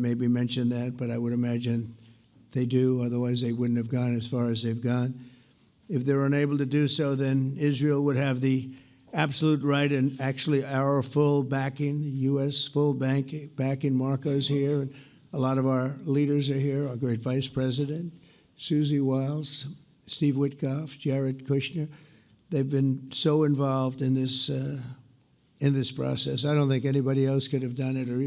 haven't maybe mentioned that, but I would imagine they do. Otherwise, they wouldn't have gone as far as they've gone. If they're unable to do so, then Israel would have the absolute right and actually our full backing, the U.S. full backing. Marco's here, and a lot of our leaders are here, our great Vice President, Susie Wiles, Steve Witkoff, Jared Kushner. They've been so involved in this process. I don't think anybody else could have done it or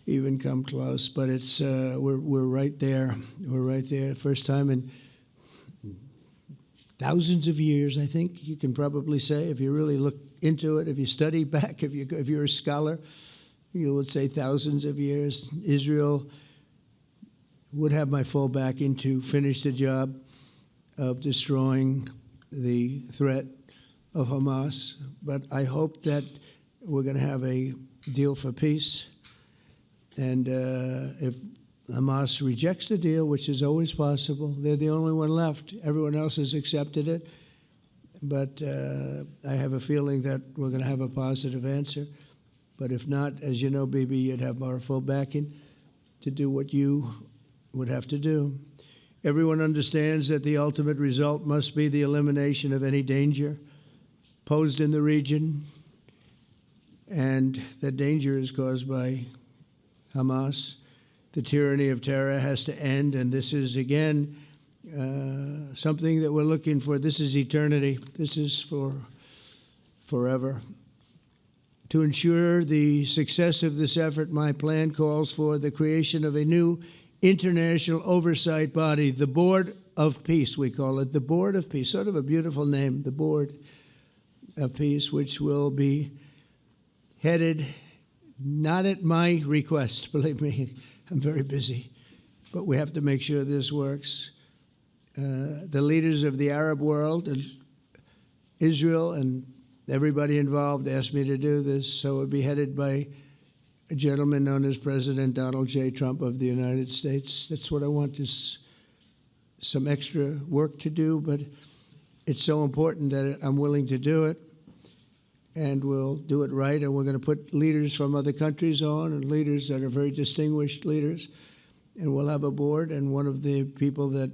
even come close. But it's we're right there. We're right there. First time in thousands of years, I think you can probably say, if you really look into it, if you study back, if you're a scholar, you would say thousands of years. Israel would have my full backing to finish the job of destroying the threat of Hamas. But I hope that we're going to have a deal for peace. And if Hamas rejects the deal, which is always possible, they're the only one left. Everyone else has accepted it. But I have a feeling that we're going to have a positive answer. But if not, as you know, Bibi, you'd have our full backing to do what you would have to do. Everyone understands that the ultimate result must be the elimination of any danger posed in the region, and that danger is caused by Hamas. The tyranny of terror has to end, and this is, again, something that we're looking for. This is eternity. This is for forever. To ensure the success of this effort, my plan calls for the creation of a new international oversight body, the Board of Peace, we call it, the Board of Peace, sort of a beautiful name, the Board of Peace, which will be headed, not at my request, believe me, I'm very busy, but we have to make sure this works. The leaders of the Arab world and Israel and everybody involved asked me to do this, so it would be headed by a gentleman known as President Donald J. Trump of the United States. That's what I want, is some extra work to do, but it's so important that I'm willing to do it, and we'll do it right, and we're going to put leaders from other countries on, and leaders that are very distinguished leaders, and we'll have a board, and one of the people that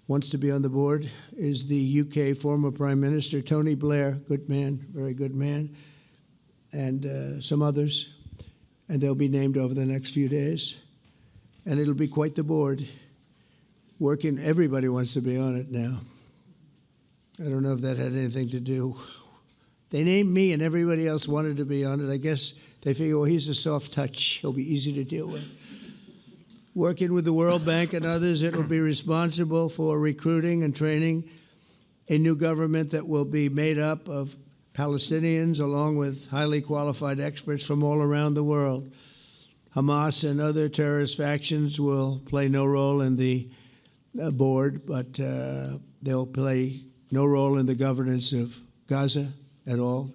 wants to be on the board is the UK former Prime Minister, Tony Blair, good man, very good man, and some others, and they'll be named over the next few days, and it'll be quite the board. Working, everybody wants to be on it now. I don't know if that had anything to do. They named me and everybody else wanted to be on it. I guess they figure, well, he's a soft touch. He'll be easy to deal with. Working with the World Bank and others, it will be responsible for recruiting and training a new government that will be made up of Palestinians along with highly qualified experts from all around the world. Hamas and other terrorist factions will play no role in the board, but they'll play no role in the governance of Gaza at all,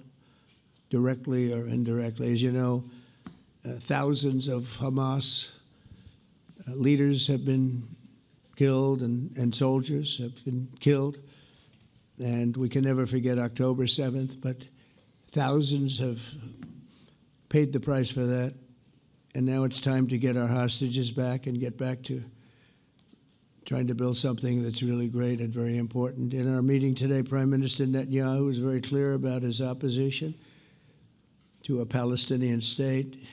directly or indirectly. As you know, thousands of Hamas leaders have been killed and soldiers have been killed. And we can never forget October 7th, but thousands have paid the price for that. And now it's time to get our hostages back and get back to trying to build something that's really great and very important. In our meeting today, Prime Minister Netanyahu was very clear about his opposition to a Palestinian state.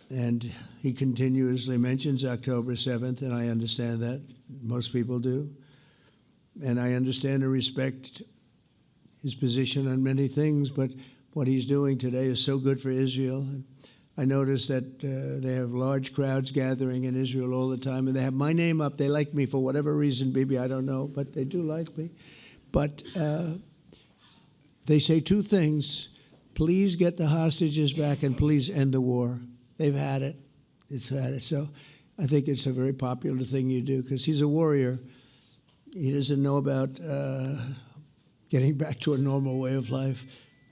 And he continuously mentions October 7th, and I understand that. Most people do. And I understand and respect his position on many things, but what he's doing today is so good for Israel. I noticed that they have large crowds gathering in Israel all the time, and they have my name up. They like me for whatever reason, maybe, I don't know, but they do like me. But they say two things: please get the hostages back and please end the war. They've had it. It's had it. So I think it's a very popular thing you do, because he's a warrior. He doesn't know about getting back to a normal way of life,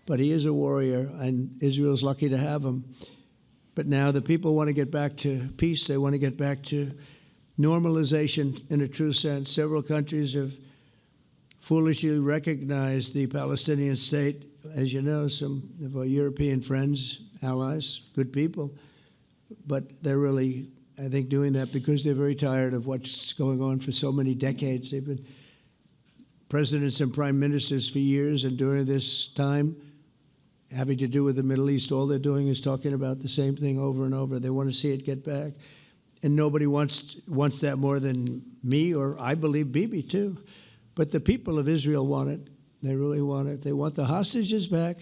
but he is a warrior, and Israel's lucky to have him. But now the people want to get back to peace. They want to get back to normalization in a true sense. Several countries have foolishly recognized the Palestinian state. As you know, some of our European friends, allies, good people, But they're really, I think, doing that because they're very tired of what's going on for so many decades. They've been presidents and prime ministers for years, and during this time, having to do with the Middle East, all they're doing is talking about the same thing over and over. They want to see it get back. And nobody wants that more than me, or I believe Bibi too. But the people of Israel want it. They really want it. They want the hostages back.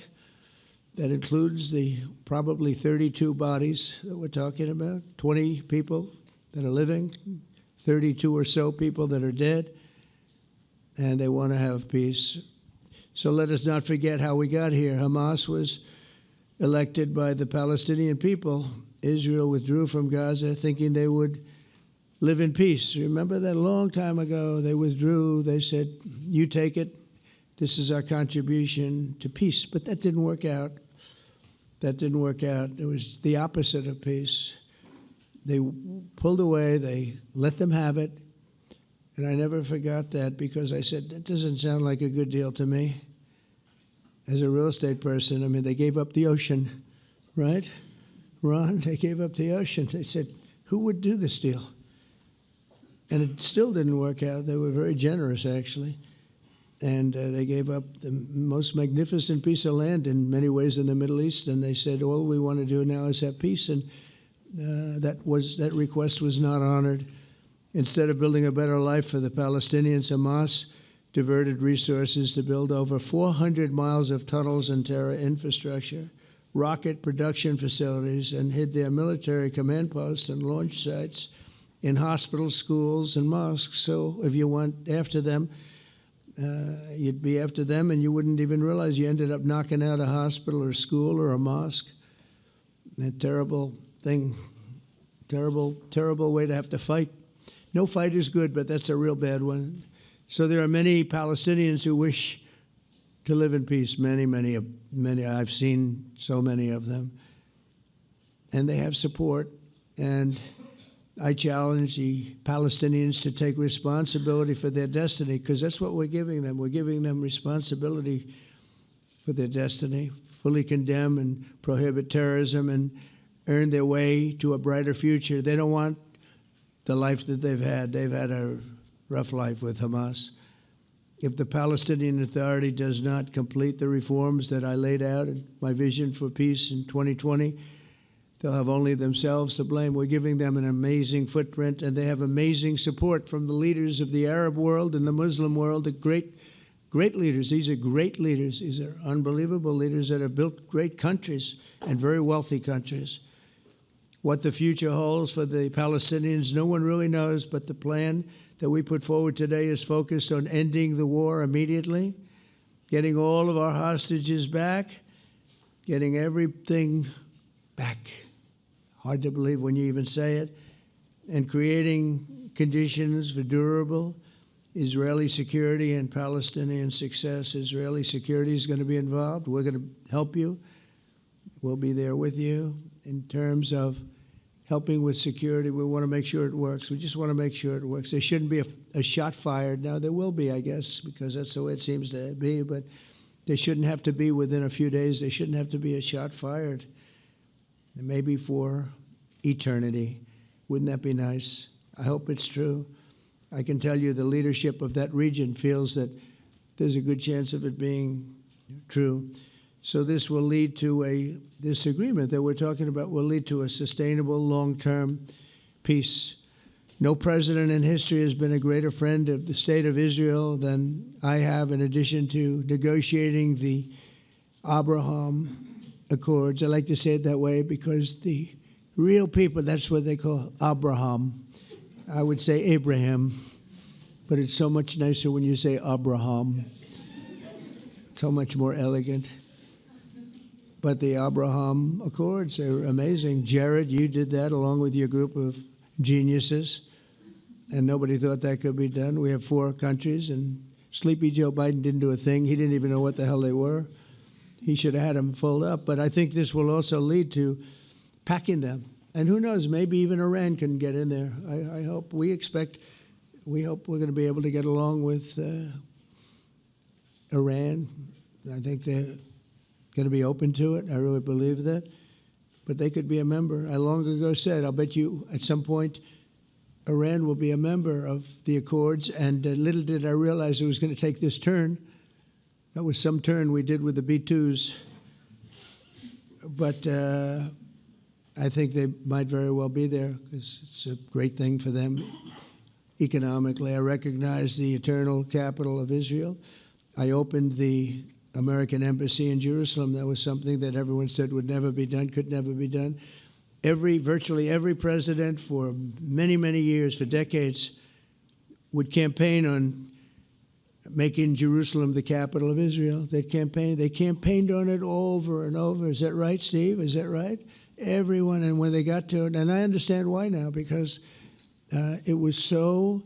That includes the probably 32 bodies that we're talking about, 20 people that are living, 32 or so people that are dead, and they want to have peace. So let us not forget how we got here. Hamas was elected by the Palestinian people. Israel withdrew from Gaza thinking they would live in peace. Remember that a long time ago, they withdrew. They said, you take it. This is our contribution to peace. But that didn't work out. That didn't work out. It was the opposite of peace. They pulled away. They let them have it. And I never forgot that because I said, that doesn't sound like a good deal to me. As a real estate person, I mean, they gave up the ocean, right? Ron, they gave up the ocean. They said, who would do this deal? And it still didn't work out. They were very generous, actually. And they gave up the most magnificent piece of land in many ways in the Middle East. And they said, all we want to do now is have peace. And that request was not honored. Instead of building a better life for the Palestinians, Hamas diverted resources to build over 400 miles of tunnels and terror infrastructure, rocket production facilities, and hid their military command posts and launch sites in hospitals, schools, and mosques. So if you went after them, you'd be after them, and you wouldn't even realize you ended up knocking out a hospital or a school or a mosque. A terrible thing, terrible, terrible way to have to fight. No fight is good, but that's a real bad one. So there are many Palestinians who wish to live in peace. Many. I've seen so many of them. And they have support. And I challenge the Palestinians to take responsibility for their destiny, because that's what we're giving them. We're giving them responsibility for their destiny, fully condemn and prohibit terrorism and earn their way to a brighter future. They don't want the life that they've had. They've had a rough life with Hamas. If the Palestinian Authority does not complete the reforms that I laid out in my vision for peace in 2020, they'll have only themselves to blame. We're giving them an amazing footprint, and they have amazing support from the leaders of the Arab world and the Muslim world, the great leaders. These are great leaders. These are unbelievable leaders that have built great countries and very wealthy countries. What the future holds for the Palestinians, no one really knows, but the plan that we put forward today is focused on ending the war immediately, getting all of our hostages back, getting everything back. Hard to believe when you even say it, and creating conditions for durable Israeli security and Palestinian success. Israeli security is going to be involved. We're going to help you. We'll be there with you in terms of helping with security. We want to make sure it works. We just want to make sure it works. There shouldn't be a shot fired. Now, there will be, I guess, because that's the way it seems to be, but there shouldn't have to be within a few days. There shouldn't have to be a shot fired. Maybe for eternity. Wouldn't that be nice? I hope it's true. I can tell you the leadership of that region feels that there's a good chance of it being true. So this will lead to this agreement that we're talking about will lead to a sustainable, long-term peace. No president in history has been a greater friend of the state of Israel than I have, in addition to negotiating the Abraham Accords. I like to say it that way because the real people, that's what they call Abraham. I would say Abraham, but it's so much nicer when you say Abraham. So much more elegant. But the Abraham Accords are amazing. Jared, you did that along with your group of geniuses, and nobody thought that could be done. We have 4 countries, and Sleepy Joe Biden didn't do a thing. He didn't even know what the hell they were. He should have had them fold up. But I think this will also lead to packing them. And who knows, maybe even Iran can get in there. I hope, we hope we're going to be able to get along with Iran. I think they're going to be open to it. I really believe that. but they could be a member. I long ago said, I'll bet you at some point Iran will be a member of the Accords, and little did I realize it was going to take this turn. That was some turn we did with the B-2s. But I think they might very well be there because it's a great thing for them economically. I recognize the eternal capital of Israel. I opened the American embassy in Jerusalem. That was something that everyone said would never be done, could never be done. Virtually every president for many, many years, for decades, would campaign on making Jerusalem the capital of Israel. They campaigned on it over and over. Is that right, Steve? Is that right? Everyone, and when they got to it, and I understand why now, because it was so,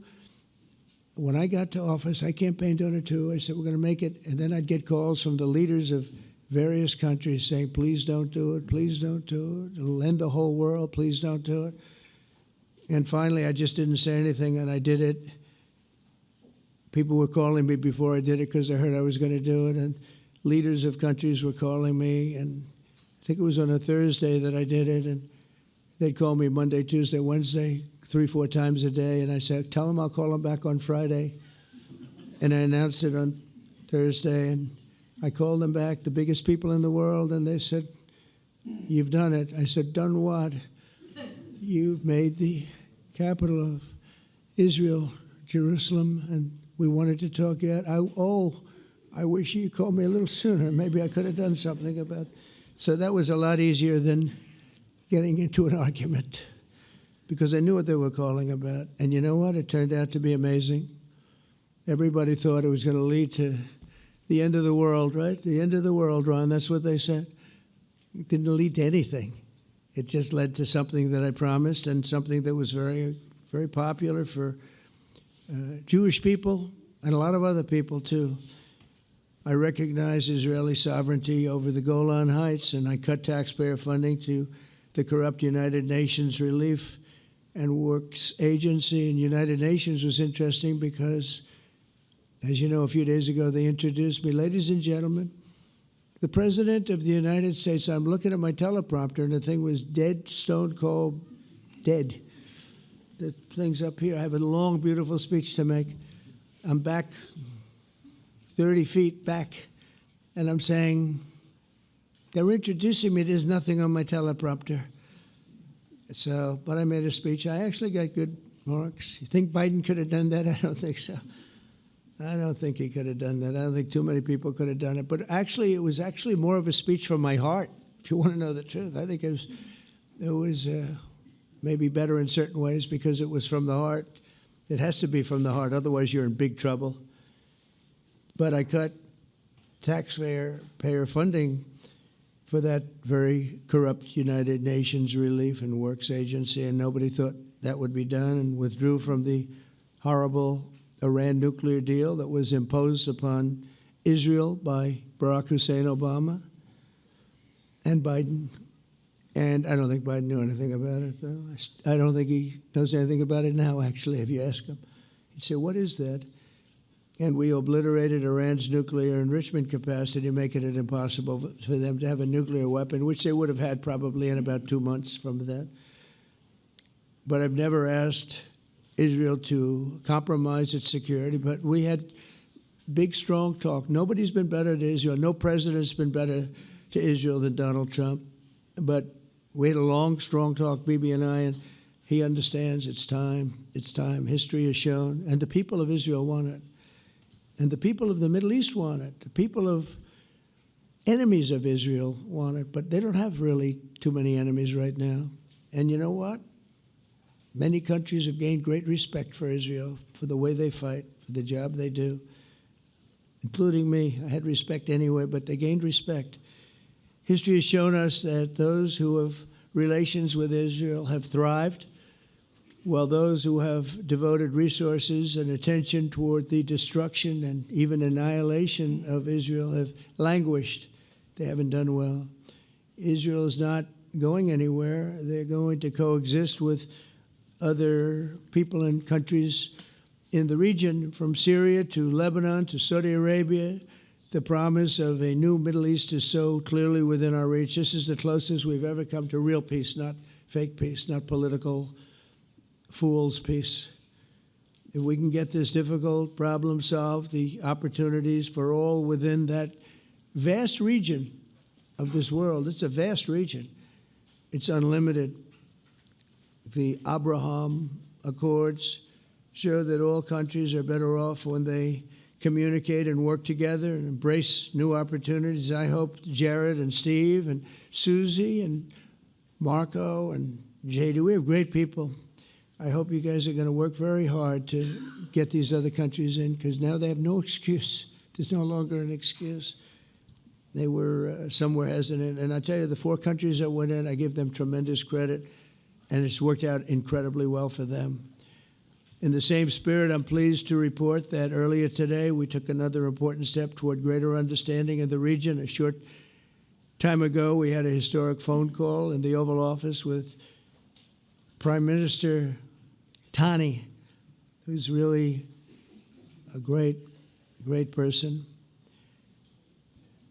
when I got to office, I campaigned on it too. I said, we're going to make it, and then I'd get calls from the leaders of various countries saying, please don't do it, please don't do it. It'll end the whole world, please don't do it. And finally, I just didn't say anything, and I did it. People were calling me before I did it because they heard I was going to do it, and leaders of countries were calling me, and I think it was on a Thursday that I did it, and they'd call me Monday, Tuesday, Wednesday, 3-4 times a day, and I said, tell them I'll call them back on Friday. And I announced it on Thursday, and I called them back, the biggest people in the world, and they said, you've done it. I said, done what? You've made the capital of Israel, Jerusalem, and we wanted to talk yet. I wish you called me a little sooner. Maybe I could have done something about it. So that was a lot easier than getting into an argument because I knew what they were calling about. And you know what? It turned out to be amazing. Everybody thought it was going to lead to the end of the world, right? The end of the world, Ron, that's what they said. It didn't lead to anything. It just led to something that I promised and something that was very, very popular for Jewish people and a lot of other people, too. I recognize Israeli sovereignty over the Golan Heights, and I cut taxpayer funding to the corrupt United Nations Relief and Works Agency. And United Nations was interesting because, as you know, a few days ago, they introduced me. Ladies and gentlemen, the President of the United States, I'm looking at my teleprompter, and the thing was dead, stone cold, dead. The thing's up here. I have a long, beautiful speech to make. I'm back 30 feet back, and I'm saying, they're introducing me. There's nothing on my teleprompter. So, but I made a speech. I actually got good marks. You think Biden could have done that? I don't think so. I don't think he could have done that. I don't think too many people could have done it. But actually, it was actually more of a speech from my heart, if you want to know the truth. I think it was maybe better in certain ways because it was from the heart. It has to be from the heart. Otherwise, you're in big trouble. But I cut taxpayer funding for that very corrupt United Nations Relief and Works Agency, and nobody thought that would be done, and withdrew from the horrible Iran nuclear deal that was imposed upon Israel by Barack Hussein Obama and Biden. And I don't think Biden knew anything about it, though. I don't think he knows anything about it now, actually, if you ask him. He'd say, what is that? And we obliterated Iran's nuclear enrichment capacity, making it impossible for them to have a nuclear weapon, which they would have had probably in about 2 months from that. But I've never asked Israel to compromise its security, but we had big, strong talk. Nobody's been better to Israel. No president's been better to Israel than Donald Trump. But we had a long, strong talk, Bibi and I, and he understands it's time. It's time. History has shown, and the people of Israel want it. And the people of the Middle East want it. The people of enemies of Israel want it, but they don't have really too many enemies right now. And you know what? Many countries have gained great respect for Israel, for the way they fight, for the job they do, including me. I had respect anyway, but they gained respect. History has shown us that those who have relations with Israel have thrived, while those who have devoted resources and attention toward the destruction and even annihilation of Israel have languished. They haven't done well. Israel is not going anywhere. They're going to coexist with other people and countries in the region, from Syria to Lebanon to Saudi Arabia The promise of a new Middle East is so clearly within our reach. This is the closest we've ever come to real peace, not fake peace, not political fool's peace. If we can get this difficult problem solved, the opportunities for all within that vast region of this world, it's a vast region, it's unlimited. The Abraham Accords show that all countries are better off when they communicate and work together and embrace new opportunities. I hope Jared and Steve and Susie and Marco and JD, we have great people. I hope you guys are going to work very hard to get these other countries in, because now they have no excuse. There's no longer an excuse. They were, some were hesitant. And I tell you, the 4 countries that went in, I give them tremendous credit, and it's worked out incredibly well for them. In the same spirit, I'm pleased to report that earlier today, we took another important step toward greater understanding of the region. A short time ago, we had a historic phone call in the Oval Office with Prime Minister Tani, who's really a great person.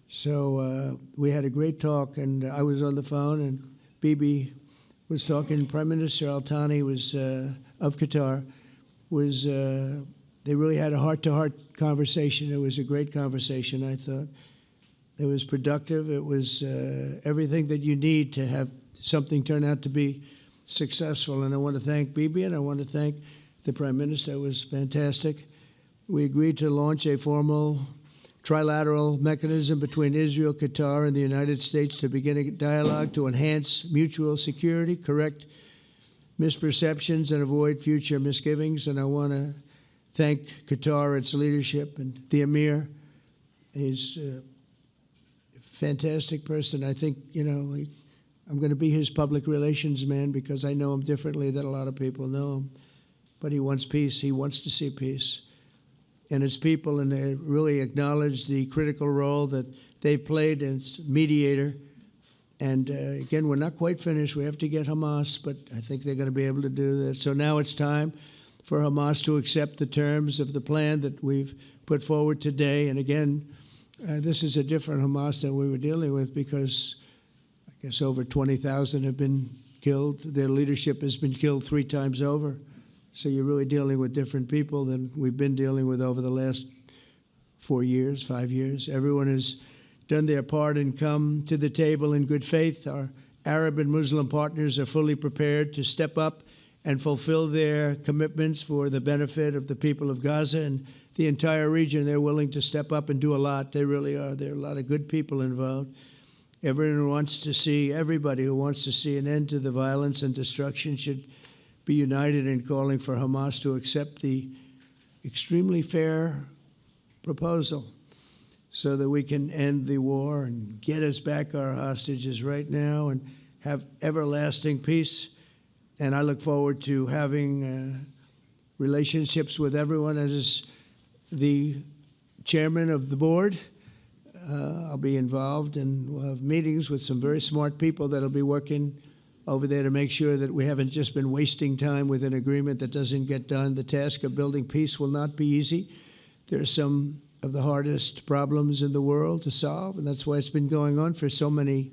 So we had a great talk, and I was on the phone, and Bibi was talking. Prime Minister Al-Thani was of Qatar. They really had a heart-to-heart conversation. It was a great conversation, I thought. It was productive. It was everything that you need to have something turn out to be successful. And I want to thank Bibi, and I want to thank the Prime Minister. It was fantastic. We agreed to launch a formal trilateral mechanism between Israel, Qatar, and the United States to begin a dialogue to enhance mutual security, correct misperceptions, and avoid future misgivings. And I want to thank Qatar, its leadership, and the Emir. He's a fantastic person. I think, I'm going to be his public relations man because I know him differently than a lot of people know him. But he wants peace. He wants to see peace. And his people, and they really acknowledge the critical role that they've played as mediator. And again, we're not quite finished. We have to get Hamas, but I think they're going to be able to do that. So now it's time for Hamas to accept the terms of the plan that we've put forward today. And again, this is a different Hamas than we were dealing with because I guess over 20,000 have been killed. Their leadership has been killed 3 times over. So you're really dealing with different people than we've been dealing with over the last 4 years, 5 years. Everyone has done their part and come to the table in good faith. Our Arab and Muslim partners are fully prepared to step up and fulfill their commitments for the benefit of the people of Gaza and the entire region. They're willing to step up and do a lot. They really are. There are a lot of good people involved. Everyone who wants to see, everybody who wants to see an end to the violence and destruction should be united in calling for Hamas to accept the extremely fair proposal so that we can end the war and get us back our hostages right now and have everlasting peace. And I look forward to having relationships with everyone. As the chairman of the board, I'll be involved, and we'll have meetings with some very smart people that'll be working over there to make sure that we haven't just been wasting time with an agreement that doesn't get done. The task of building peace will not be easy. There are some of the hardest problems in the world to solve, and that's why it's been going on for so many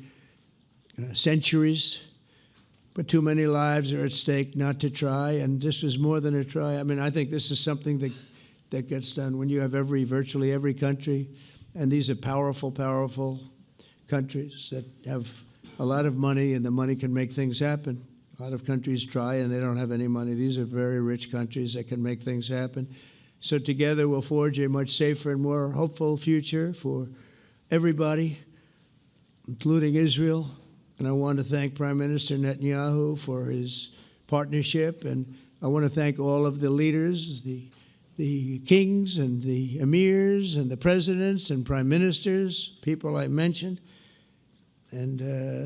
centuries. But too many lives are at stake not to try, and this was more than a try. I mean, I think this is something that gets done when you have virtually every country, and these are powerful, powerful countries that have a lot of money, and the money can make things happen. A lot of countries try, and they don't have any money. These are very rich countries that can make things happen. So together we'll forge a much safer and more hopeful future for everybody, including Israel. And I want to thank Prime Minister Netanyahu for his partnership. And I want to thank all of the leaders, the kings and the emirs and the presidents and prime ministers, people I mentioned. And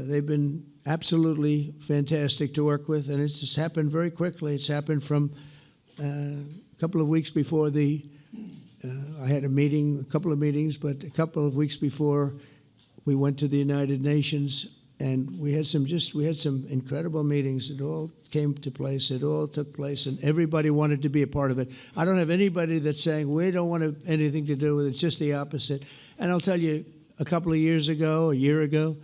they've been absolutely fantastic to work with. And it's just happened very quickly. It's happened from a couple of weeks before I had a couple of meetings, but a couple of weeks before we went to the United Nations And we had some incredible meetings. It all came to place. It all took place, and everybody wanted to be a part of it. I don't have anybody that's saying we don't want anything to do with it. It's just the opposite. And I'll tell you, a couple of years ago, a year ago,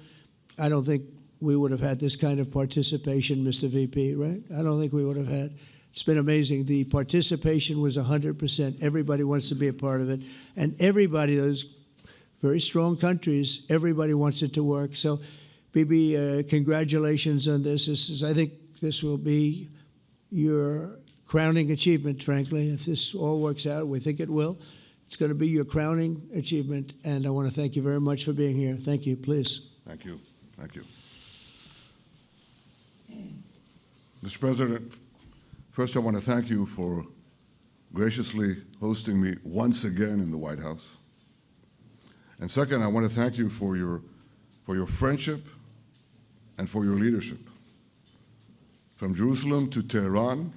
I don't think we would have had this kind of participation, Mr. VP, right? I don't think we would have had. It's been amazing. The participation was 100%. Everybody wants to be a part of it. And everybody, those very strong countries, everybody wants it to work. So, Bibi, congratulations on this. I think this will be your crowning achievement, frankly. If this all works out, we think it will. It's going to be your crowning achievement. And I want to thank you very much for being here. Thank you. Please. Thank you. Thank you. Mr. President, first I want to thank you for graciously hosting me once again in the White House. And second, I want to thank you for your friendship and for your leadership. From Jerusalem to Tehran,